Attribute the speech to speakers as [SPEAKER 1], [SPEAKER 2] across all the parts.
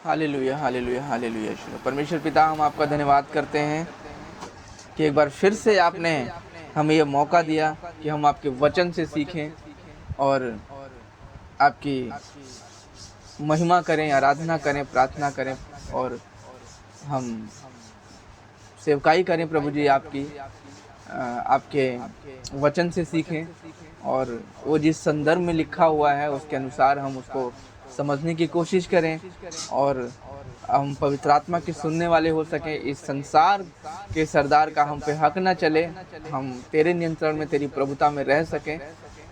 [SPEAKER 1] Hallelujah hallelujah hallelujah. परमेश्वर पिता, हम आपका धन्यवाद करते हैं कि एक बार फिर से आपने हमें यह मौका दिया कि हम आपके वचन से सीखें और आपकी महिमा करें, आराधना करें, प्रार्थना करें और हम सेवकाई करें। प्रभु जी, आपके वचन से सीखें और वो जिस संदर्भ में लिखा हुआ है उसके अनुसार हम उसको समझने की कोशिश करें और हम पवित्र आत्मा के सुनने वाले हो सकें। इस संसार के सरदार का हम पे हक न चले, हम तेरे नियंत्रण में, तेरी प्रभुता में रह सकें।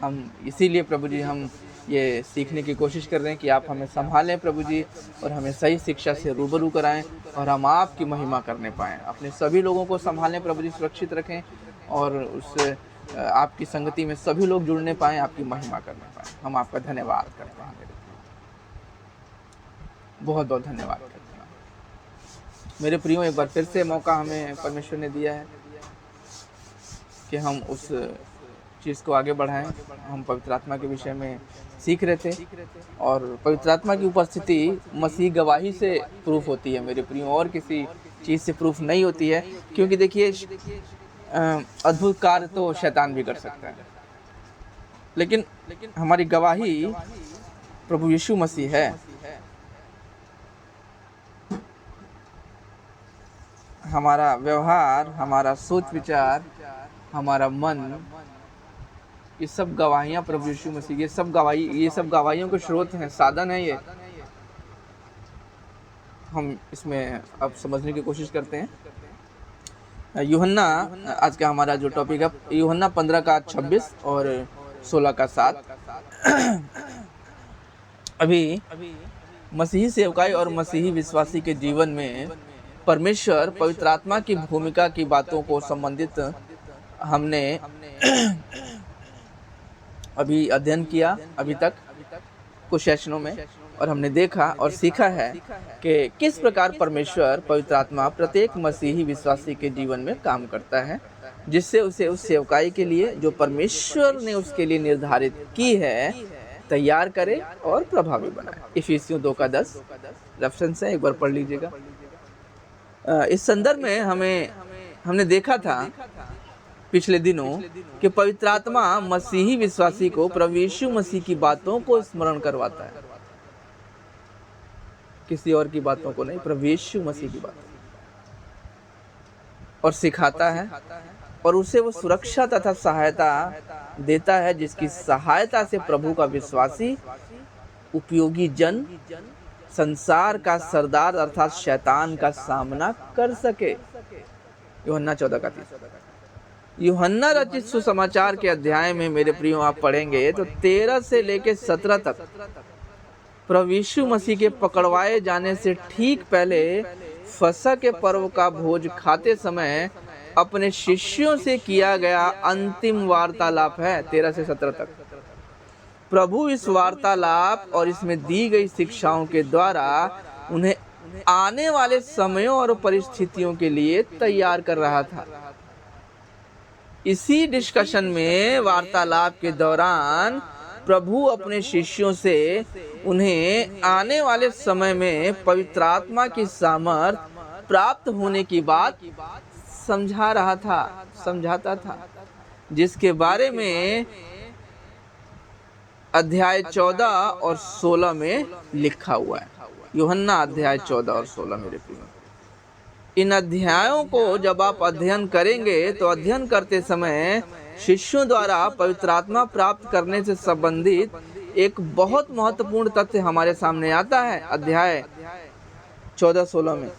[SPEAKER 1] हम इसीलिए प्रभु जी हम ये सीखने की कोशिश कर रहे हैं कि आप हमें संभालें प्रभु जी, और हमें सही शिक्षा से रूबरू कराएं और हम आपकी महिमा करने पाएँ। अपने सभी लोगों को संभालें प्रभु जी, सुरक्षित रखें और उस आपकी संगति में सभी लोग जुड़ने पाएँ, आपकी महिमा करने पाएँ। हम आपका धन्यवाद करते हैं, बहुत बहुत धन्यवाद करते हैं। मेरे प्रियो, एक बार फिर से मौका हमें परमेश्वर ने दिया है कि हम उस चीज़ को आगे बढ़ाएं। हम पवित्र आत्मा के विषय में सीख रहे थे और पवित्र आत्मा की उपस्थिति मसीह गवाही से प्रूफ होती है मेरे प्रियो, और किसी चीज़ से प्रूफ नहीं होती है। क्योंकि देखिए, अद्भुत कार्य तो शैतान भी कर सकता है, लेकिन हमारी गवाही प्रभु यीशु मसीह है। हमारा व्यवहार, हमारा सोच विचार, हमारा मन, ये सब गवाहियाँ प्रभु यीशु मसीह, ये सब गवाहियों के स्रोत हैं, साधन है। ये हम इसमें अब समझने की कोशिश करते हैं। यूहन्ना, आज का हमारा जो टॉपिक है, यूहन्ना 15 का 26 और 16 का 7। अभी मसीही सेवकाई और मसीही विश्वासी के जीवन में परमेश्वर पवित्र आत्मा की भूमिका की बातों को संबंधित हमने अभी अध्ययन किया अभी तक कुछ सेशनों में, और हमने देखा और सीखा है कि किस प्रकार परमेश्वर पवित्र आत्मा प्रत्येक मसीही विश्वासी के जीवन में काम करता है, जिससे उसे उस सेवकाई के लिए जो परमेश्वर ने उसके लिए निर्धारित की है तैयार करे और प्रभावी बनाए। इफिसियों 2 का 10 रेफरेंस है, एक बार पढ़ लीजिएगा। इस संदर्भ में हमने देखा था पिछले दिनों कि पवित्र आत्मा मसीही विश्वासी को प्रभु यीशु मसीह की बातों को स्मरण करवाता है, किसी और की बातों को नहीं, प्रभु यीशु मसीह की बातों, और सिखाता है और उसे वो सुरक्षा तथा सहायता देता है जिसकी सहायता से प्रभु का विश्वासी उपयोगी जन संसार का सरदार अर्थात शैतान का सामना कर सके। यूहन्ना 14 का 30। यूहन्ना रचित सुसमाचार के अध्याय में मेरे प्रियो आप पढ़ेंगे तो 13 से लेकर 17 तक प्रभु यीशु मसीह के पकड़वाए जाने से ठीक पहले फसह के पर्व का भोज खाते समय अपने शिष्यों से किया गया अंतिम वार्तालाप है, 13 से 17 तक। प्रभु इस वार्तालाप और इसमें दी गई शिक्षाओं के द्वारा उन्हें आने वाले समयों और परिस्थितियों के लिए तैयार कर रहा था। इसी डिस्कशन में, वार्तालाप के दौरान प्रभु अपने शिष्यों से उन्हें आने वाले समय में पवित्र आत्मा की सामर्थ्य प्राप्त होने की बात समझाता था, जिसके बारे में अध्याय 14 और 16 में लिखा हुआ है। यूहन्ना अध्याय 14 और 16 मेरे प्रिय। इन अध्यायों को जब आप अध्ययन करेंगे तो अध्ययन करते समय शिष्यों द्वारा पवित्र आत्मा प्राप्त करने से संबंधित एक बहुत महत्वपूर्ण तथ्य हमारे सामने आता है। अध्याय 14-16 में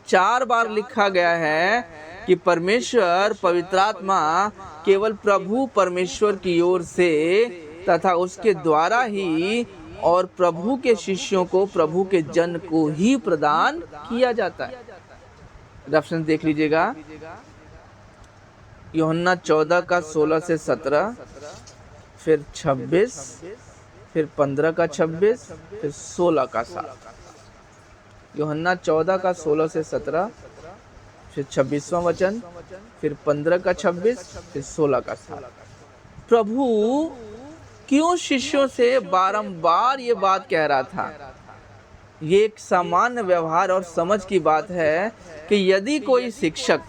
[SPEAKER 1] 4 बार लिखा गया है कि परमेश्वर पवित्र आत्मा केवल प्रभु परमेश्वर की ओर से तथा उसके द्वारा ही और प्रभु के शिष्यों को, प्रभु के जन को ही प्रदान किया जाता है। रेफरेंस देख लीजिएगा, यूहन्ना 14 का 16 से 17, फिर 26, फिर 15 का 26, फिर 16 का 7। यूहन्ना 14 का 16 से 17, फिर 26वां वचन, फिर 15 का 26, फिर 16 का 7। प्रभु क्यों शिष्यों से बारंबार ये बात कह रहा था ये एक सामान्य व्यवहार और समझ की बात है कि यदि कोई शिक्षक,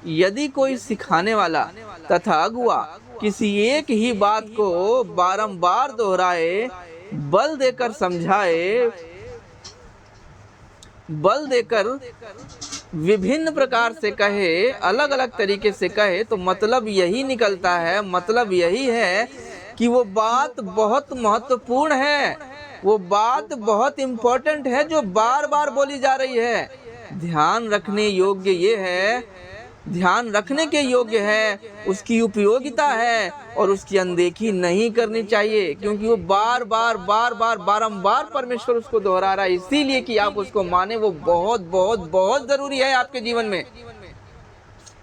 [SPEAKER 1] यदि कोई सिखाने वाला तथा अगुआ किसी एक ही बात को बारंबार दोहराए, बल देकर समझाए, बल देकर विभिन्न प्रकार से कहे, अलग अलग तरीके से कहे, तो मतलब यही निकलता है, मतलब यही है कि वो बात बहुत महत्वपूर्ण है, वो बात बहुत इम्पोर्टेंट है जो बार बार बोली जा रही है। ध्यान रखने योग्य ये है, ध्यान रखने के योग्य है, उसकी उपयोगिता है और उसकी अनदेखी नहीं करनी चाहिए, क्योंकि वो बार बार बारंबार परमेश्वर उसको दोहरा रहा है, इसीलिए कि आप उसको माने। वो बहुत बहुत बहुत जरूरी है आपके जीवन में।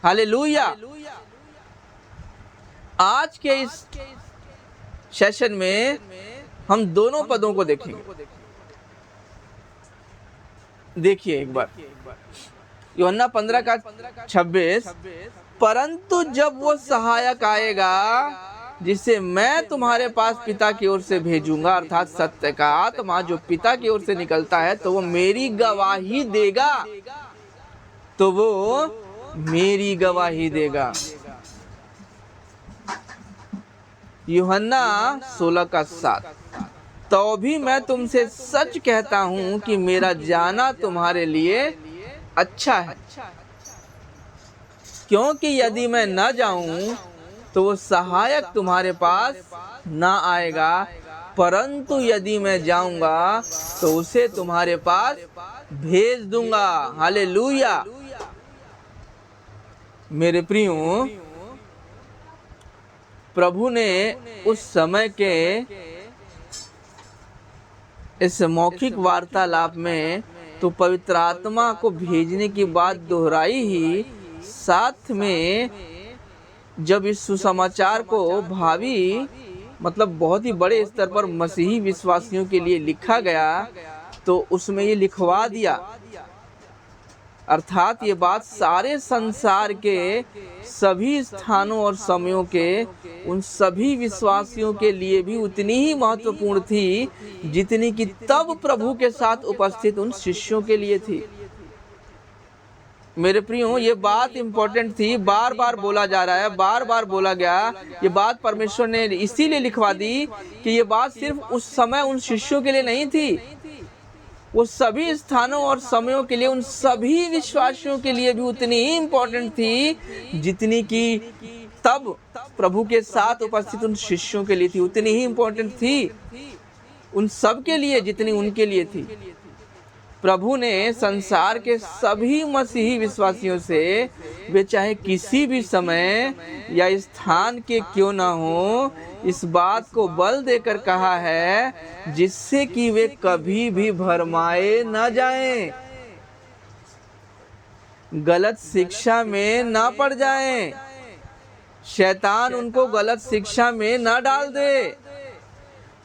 [SPEAKER 1] हालेलुया। आज के इस सेशन में हम दोनों पदों को देखेंगे। देखिए एक बार यूहन्ना 15:26, परंतु जब वो सहायक आएगा जिसे मैं तुम्हारे पास पिता की ओर से भेजूंगा, अर्थात सत्य का आत्मा जो पिता की ओर से निकलता है, तो वो मेरी गवाही देगा, तो वो मेरी गवाही देगा। यूहन्ना 16:7, तो भी मैं तुमसे सच कहता हूं कि मेरा जाना तुम्हारे लिए अच्छा है, क्योंकि यदि मैं न जाऊं तो वो सहायक तुम्हारे पास न आएगा, परंतु यदि मैं जाऊंगा तो उसे तुम्हारे पास भेज दूंगा। हालेलुया। मेरे प्रियो, प्रभु ने उस समय के इस मौखिक वार्तालाप में तो पवित्र आत्मा को भेजने की बात दोहराई ही, साथ में जब इस सुसमाचार को भावी मतलब बहुत ही बड़े स्तर पर मसीही विश्वासियों के लिए लिखा गया, तो उसमें ये लिखवा दिया, अर्थात ये बात सारे संसार के सभी स्थानों और समयों के उन सभी विश्वासियों के लिए भी उतनी ही महत्वपूर्ण थी जितनी कि तब प्रभु के साथ उपस्थित उन शिष्यों के लिए थी। मेरे प्रियो, ये बात इम्पोर्टेंट थी, बार बार बोला जा रहा है, बार बार बोला गया। ये बात परमेश्वर ने इसीलिए लिखवा दी कि ये बात सिर्फ उस समय उन शिष्यों के लिए नहीं थी, वो सभी स्थानों और समयों के लिए, उन सभी विश्वासियों के लिए भी उतनी ही इम्पोर्टेंट थी जितनी कि तब प्रभु के साथ उपस्थित उन शिष्यों के लिए थी। उतनी ही इम्पोर्टेंट थी उन सब के लिए जितनी उनके लिए थी। प्रभु ने संसार के सभी मसीही विश्वासियों से, वे चाहे किसी भी समय या स्थान के क्यों ना हो, इस बात को बल देकर कहा है जिससे कि वे कभी भी भरमाए न जाएं, गलत शिक्षा में ना पड़ जाएं, शैतान उनको गलत शिक्षा में ना डाल दे।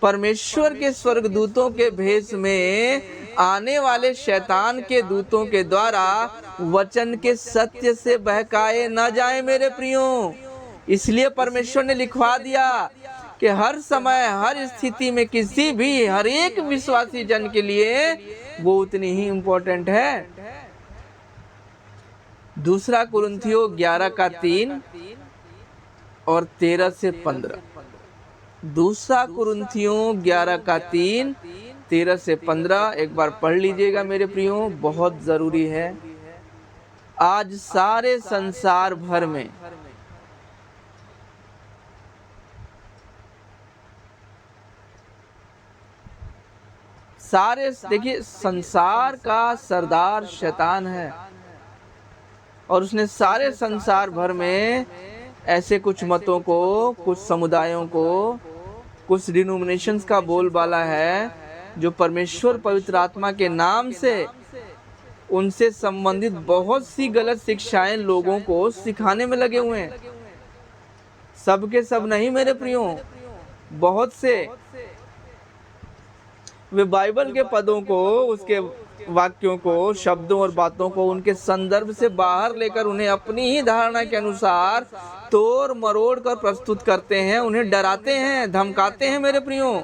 [SPEAKER 1] परमेश्वर के स्वर्गदूतों के भेष में आने वाले शैतान के दूतों के द्वारा वचन के सत्य से बहकाए न जाए मेरे प्रियो। इसलिए परमेश्वर ने लिखवा दिया कि हर समय हर स्थिति में किसी भी हर एक विश्वासी जन के लिए वो उतनी ही इम्पोर्टेंट है। दूसरा कुरिन्थियों 11:3 और 13 से 15। दूसरा कुरिन्थियों 11:3, 13 से 15 एक बार पढ़ लीजिएगा मेरे प्रियो, बहुत जरूरी है। आज सारे संसार भर में सारे, देखिए, संसार का सरदार शैतान है और उसने सारे संसार भर में ऐसे कुछ मतों को, कुछ समुदायों को, कुछ डिनोमिनेशंस का बोलबाला है जो परमेश्वर पवित्र आत्मा के नाम से उनसे संबंधित बहुत सी गलत शिक्षाएं लोगों को सिखाने में लगे हुए हैं। सब के सब नहीं मेरे प्रियो, बहुत से वे बाइबल के पदों को, उसके वाक्यों को, शब्दों और बातों को उनके संदर्भ से बाहर लेकर उन्हें अपनी ही धारणा के अनुसार तोड़ मरोड़ कर प्रस्तुत करते हैं, उन्हें डराते हैं, धमकाते हैं मेरे प्रियो।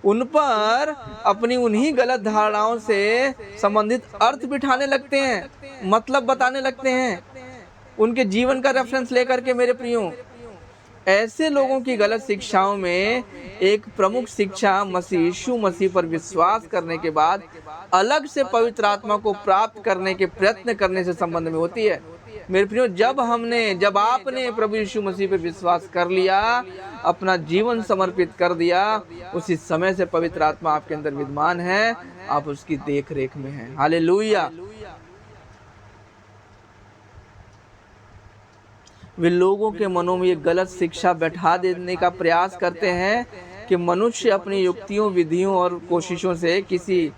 [SPEAKER 1] उन पर अपनी उन्हीं गलत धारणाओं से संबंधित अर्थ बिठाने लगते हैं, मतलब बताने लगते हैं, उनके जीवन का रेफरेंस लेकर के। मेरे प्रियो, ऐसे लोगों की गलत शिक्षाओं में एक प्रमुख शिक्षा मसीह यीशु मसीह पर विश्वास करने के बाद अलग से पवित्र आत्मा को प्राप्त करने के प्रयत्न करने से संबंध में होती है। मेरे प्रियो, जब आपने प्रभु यीशु मसीह पर विश्वास कर लिया, अपना जीवन समर्पित कर दिया, उसी समय से पवित्र आत्मा आपके अंदर विद्यमान है, आप उसकी देख रेख में हैं। हालेलुया। वे लोगों के मनों में ये गलत शिक्षा बैठा देने का प्रयास करते हैं कि मनुष्य अपनी युक्तियों, विधियों और कोशिशों से किसी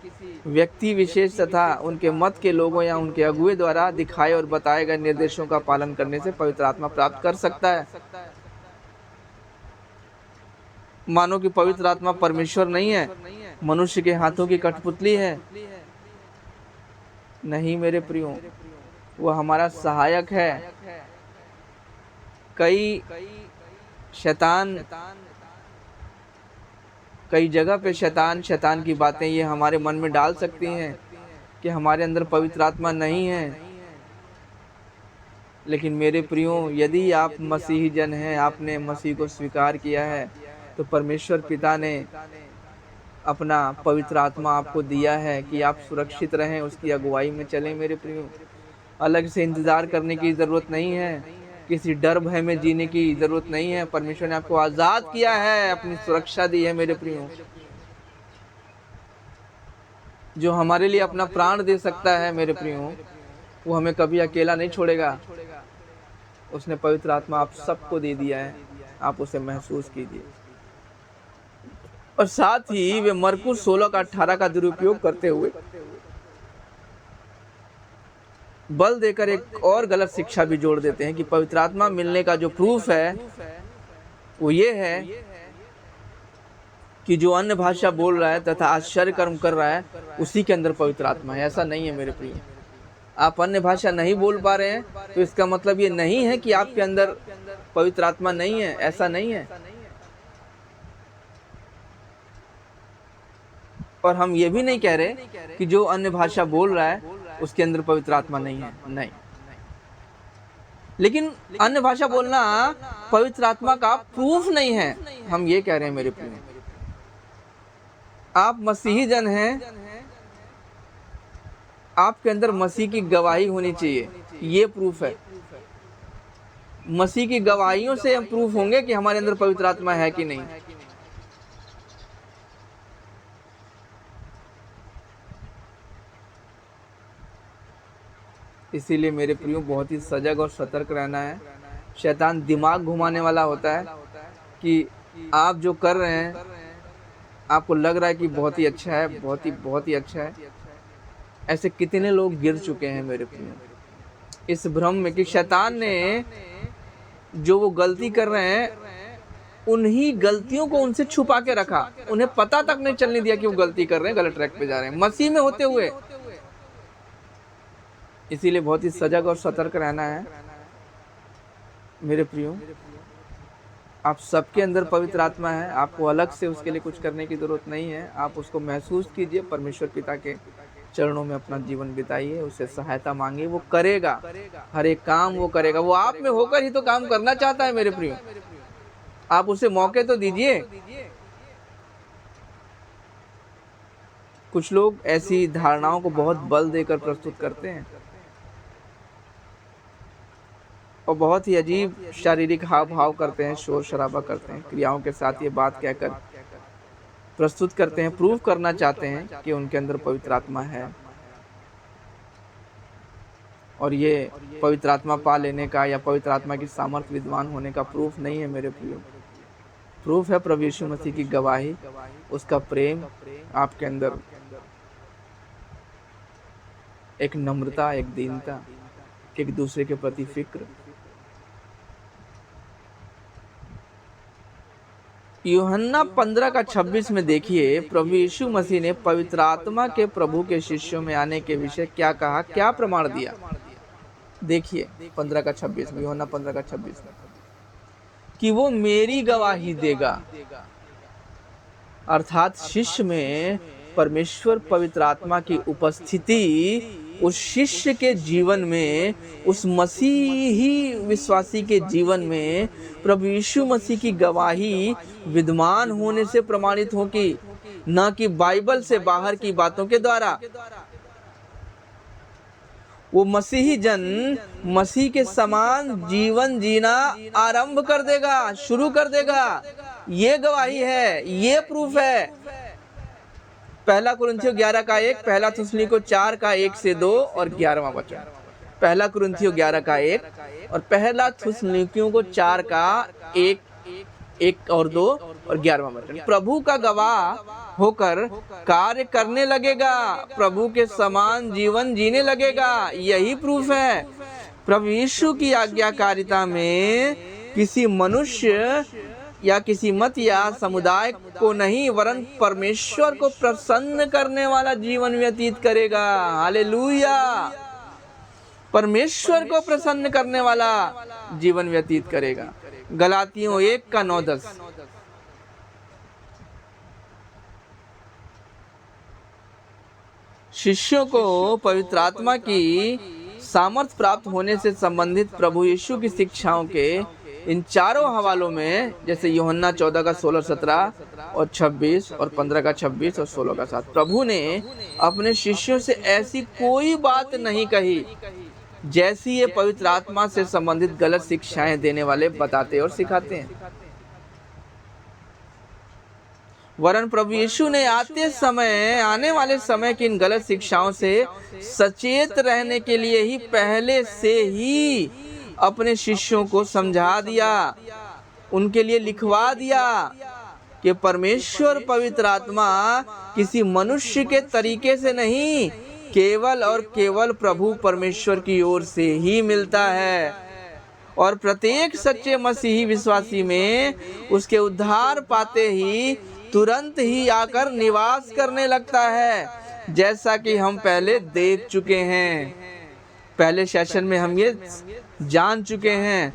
[SPEAKER 1] व्यक्ति विशेष तथा उनके मत के लोगों या उनके अगुए द्वारा दिखाए और बताए गए निर्देशों का पालन करने से पवित्र आत्मा प्राप्त कर सकता है। मानो कि पवित्र आत्मा परमेश्वर नहीं है, मनुष्य के हाथों की कठपुतली है। नहीं मेरे प्रियो, वो हमारा सहायक है। कई जगह पे शैतान की बातें ये हमारे मन में डाल सकती हैं कि हमारे अंदर पवित्र आत्मा नहीं है। लेकिन मेरे प्रियो, यदि आप मसीही जन हैं, आपने मसीह को स्वीकार किया है, तो परमेश्वर पिता ने अपना पवित्र आत्मा आपको दिया है कि आप सुरक्षित रहें, उसकी अगुवाई में चलें। मेरे प्रियो, अलग से इंतजार करने की ज़रूरत नहीं है, किसी डर भय में जीने की ज़रूरत नहीं है। परमेश्वर ने आपको आज़ाद किया है, अपनी सुरक्षा दी है। मेरे प्रियो, जो हमारे लिए अपना प्राण दे सकता है, मेरे प्रियो, वो हमें कभी अकेला नहीं छोड़ेगा। उसने पवित्र आत्मा आप सबको दे दिया है, आप उसे महसूस कीजिए। और साथ ही वे मरकुस 16:18 का दुरुपयोग करते हुए बल देकर एक और गलत शिक्षा भी जोड़ देते हैं कि पवित्र आत्मा मिलने का जो प्रूफ है वो ये है कि जो अन्य भाषा बोल रहा है तथा आश्चर्य कर्म कर रहा है, उसी के अंदर पवित्र आत्मा है। ऐसा नहीं है मेरे प्रिय। आप अन्य भाषा नहीं बोल पा रहे हैं तो इसका मतलब ये नहीं है कि आपके अंदर पवित्र आत्मा नहीं है, ऐसा नहीं है। और हम ये भी नहीं कह रहे कि जो अन्य भाषा बोल रहा है उसके अंदर पवित्र आत्मा नहीं है, नहीं। लेकिन अन्य भाषा बोलना पवित्र आत्मा का प्रूफ नहीं है, हम ये कह रहे हैं मेरे प्रिय। आप मसीही जन हैं, आपके अंदर मसीह की गवाही होनी चाहिए, ये प्रूफ है। मसीह की गवाहियों से हम प्रूफ होंगे कि हमारे अंदर पवित्र आत्मा है कि नहीं। इसीलिए मेरे प्रियो, बहुत ही सजग और सतर्क रहना है। शैतान दिमाग घुमाने वाला होता है कि आप जो कर रहे हैं आपको लग रहा है कि बहुत ही अच्छा है, बहुत ही अच्छा है। ऐसे कितने लोग गिर चुके हैं मेरे प्रियो, इस भ्रम में कि शैतान ने जो वो गलती कर रहे हैं उन्हीं गलतियों को उनसे छुपा के रखा, उन्हें पता तक नहीं चलने दिया कि वो गलती कर रहे हैं, गलत ट्रैक पे जा रहे हैं मसीह में होते हुए। इसीलिए बहुत ही सजग और सतर्क रहना है मेरे प्रियो। आप सबके अंदर पवित्र आत्मा है, आपको अलग से उसके लिए कुछ करने की ज़रूरत नहीं है। आप उसको महसूस कीजिए, परमेश्वर पिता के चरणों में अपना जीवन बिताइए, उससे सहायता मांगिए, वो करेगा, हर एक काम वो करेगा। वो आप में होकर ही तो काम करना चाहता है मेरे प्रियो, आप उसे मौके तो दीजिए। कुछ लोग ऐसी धारणाओं को बहुत बल देकर प्रस्तुत करते हैं और बहुत ही अजीब शारीरिक हाव भाव करते हैं, शोर शराबा करते हैं, क्रियाओं के साथ ये बात कहकर प्रस्तुत करते हैं, प्रूव करना चाहते हैं कि उनके अंदर पवित्र आत्मा है। और ये पवित्र आत्मा पा लेने का या पवित्र आत्मा की सामर्थ्य विद्वान होने का प्रूफ नहीं है मेरे प्रियो। प्रूफ है प्रभु यीशु मसीह की गवाही, उसका प्रेम आपके अंदर, एक नम्रता, एक दीनता, एक दूसरे के प्रति फिक्र। यूहन्ना 15:26 में देखिए, प्रभु यीशु मसीह ने पवित्र आत्मा के प्रभु के शिष्यों में आने के विषय क्या कहा, क्या प्रमाण दिया। देखिए 15:26 में, यूहन्ना 15:26 में, कि वो मेरी गवाही देगा। अर्थात शिष्य में परमेश्वर पवित्र आत्मा की उपस्थिति उस शिष्य के जीवन में, उस मसीही विश्वासी के जीवन में प्रभु यीशु मसीह की गवाही विद्यमान होने से प्रमाणित होगी, न कि बाइबल से बाहर की बातों के द्वारा। वो मसीही जन मसीह के समान जीवन जीना आरंभ कर देगा, शुरू कर देगा। ये गवाही है, ये प्रूफ है। पहला कुरिन्थियों 11 का 1, पहला थिस्सलुनीकियों 4 का 1 से 2 और 11वां वचन। पहला कुरिन्थियों 11 का 1 और पहला थिस्सलुनीकियों को 4 का 1 और 2 और 11वां वचन। प्रभु का गवाह होकर कार्य करने लगेगा, प्रभु के समान जीवन जीने लगेगा। यही प्रूफ है। प्रभु यीशु की आज्ञाकारिता में किसी मनुष्य या किसी मत या समुदाय को नहीं, वरन परमेश्वर को प्रसन्न करने वाला जीवन व्यतीत करेगा। हालेलुया! परमेश्वर को प्रसन्न करने वाला जीवन व्यतीत करेगा। गलातियों 1 का 9-10। शिष्यों को पवित्र आत्मा की सामर्थ प्राप्त होने से संबंधित प्रभु यीशु की शिक्षाओं के इन चारों हवालों में, जैसे यूहन्ना 14 का 16-17 और 26 और 15 का 26 और 16 का 7, प्रभु ने अपने शिष्यों से ऐसी कोई बात नहीं कही जैसी ये पवित्र आत्मा से संबंधित गलत शिक्षाएं देने वाले बताते और सिखाते हैं। वरन प्रभु यीशु ने आने वाले समय की इन गलत शिक्षाओं से सचेत रहने के लिए ही पहले से ही अपने शिष्यों को समझा दिया, उनके लिए लिखवा दिया कि परमेश्वर पवित्र आत्मा किसी मनुष्य के तरीके से नहीं, केवल और केवल प्रभु परमेश्वर की ओर से ही मिलता है। और प्रत्येक सच्चे मसीही विश्वासी में उसके उद्धार पाते ही तुरंत ही आकर निवास करने लगता है, जैसा कि हम पहले देख चुके हैं। पहले सेशन में हम ये जान चुके हैं।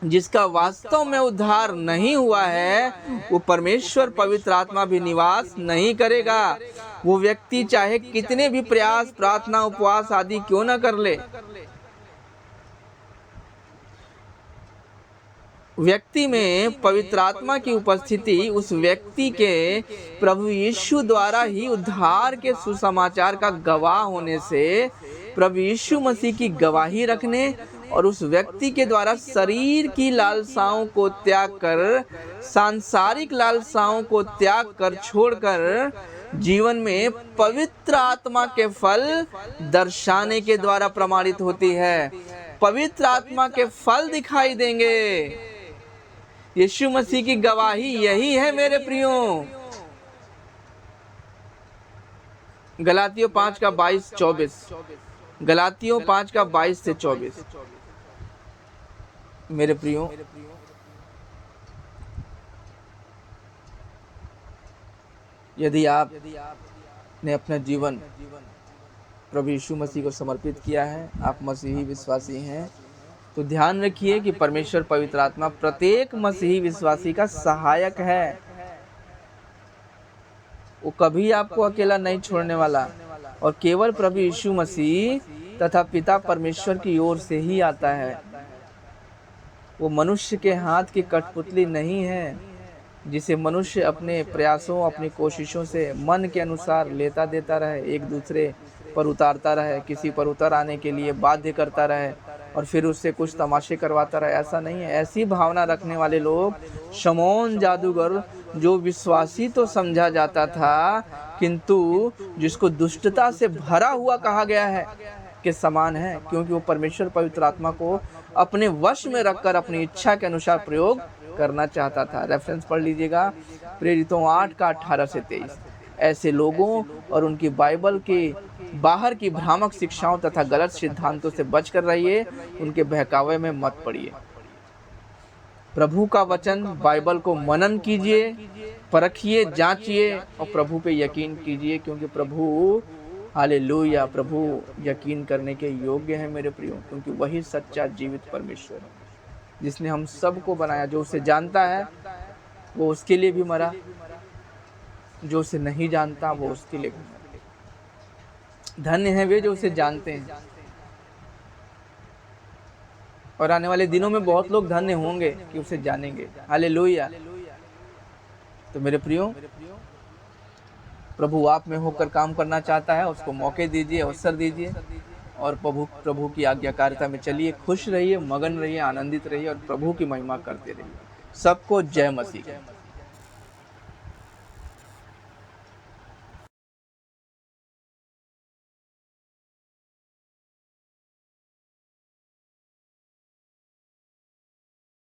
[SPEAKER 1] जिसका वास्तव में उद्धार नहीं हुआ है, वो परमेश्वर पवित्र आत्मा भी निवास नहीं करेगा। वो व्यक्ति चाहे कितने भी प्रयास, प्रार्थना, उपवास आदि क्यों न कर ले, व्यक्ति में पवित्र आत्मा की उपस्थिति उस व्यक्ति के प्रभु यीशु द्वारा ही उद्धार के सुसमाचार का गवाह होने से प्रभु यीशु मसीह की गवाही रखने और उस व्यक्ति के द्वारा शरीर की लालसाओं को त्याग कर, सांसारिक लालसाओं को त्याग कर, छोड़कर जीवन में पवित्र आत्मा के फल दर्शाने के द्वारा प्रमाणित होती है। पवित्र आत्मा के फल दिखाई देंगे। यीशु मसीह की गवाही यही है मेरे प्रियो। गलातियों 5 का 22-24, गलातियों 5 का 22 से 24। मेरे प्रियो, यदि आप ने अपना जीवन प्रभु यीशु मसीह को समर्पित किया है, आप मसीही विश्वासी हैं, तो ध्यान रखिए कि परमेश्वर पवित्र आत्मा प्रत्येक मसीही विश्वासी का सहायक है। वो कभी आपको अकेला नहीं छोड़ने वाला और केवल प्रभु यीशु मसीह तथा पिता परमेश्वर की ओर से ही आता है। वो मनुष्य के हाथ की कठपुतली नहीं है जिसे मनुष्य अपने प्रयासों, अपनी कोशिशों से मन के अनुसार लेता देता रहे, एक दूसरे पर उतारता रहे, किसी पर उतर आने के लिए बाध्य करता रहे और फिर उससे कुछ तमाशे करवाता रहे। ऐसा नहीं है। ऐसी भावना रखने वाले लोग शमौन जादूगर, जो विश्वासी तो समझा जाता था किंतु जिसको दुष्टता से भरा हुआ कहा गया है, के समान है, क्योंकि वो परमेश्वर पवित्र आत्मा को अपने वश में रखकर अपनी इच्छा के अनुसार प्रयोग करना चाहता था। रेफरेंस पढ़ लीजिएगा, प्रेरितों 8 का 18 से 23। ऐसे लोगों और उनकी बाइबल के बाहर की भ्रामक शिक्षाओं तथा गलत सिद्धांतों से बचकर रहिए, उनके बहकावे में मत पड़िए। प्रभु का वचन, बाइबल को मनन कीजिए, परखिए, जांचिए और प्रभु पे यकीन कीजिए, क्योंकि प्रभु, हालेलुया, प्रभु यकीन करने के योग्य है मेरे प्रियो, क्योंकि वही सच्चा जीवित परमेश्वर है जिसने हम सबको बनाया। जो उसे जानता है वो उसके लिए भी मरा, जो उसे नहीं जानता वो उसके लिए घमंड। धन्य है वे जो उसे जानते हैं। और आने वाले दिनों में बहुत लोग धन्य होंगे कि उसे जानेंगे। हालेलुया। तो मेरे प्रियो, प्रभु आप में होकर काम करना चाहता है, उसको मौके दीजिए, अवसर दीजिए, और प्रभु की आज्ञाकारिता में चलिए। खुश रहिए, मगन रहिए, आनंदित रहिए और प्रभु की महिमा करते रहिए। सबको जय मसीह।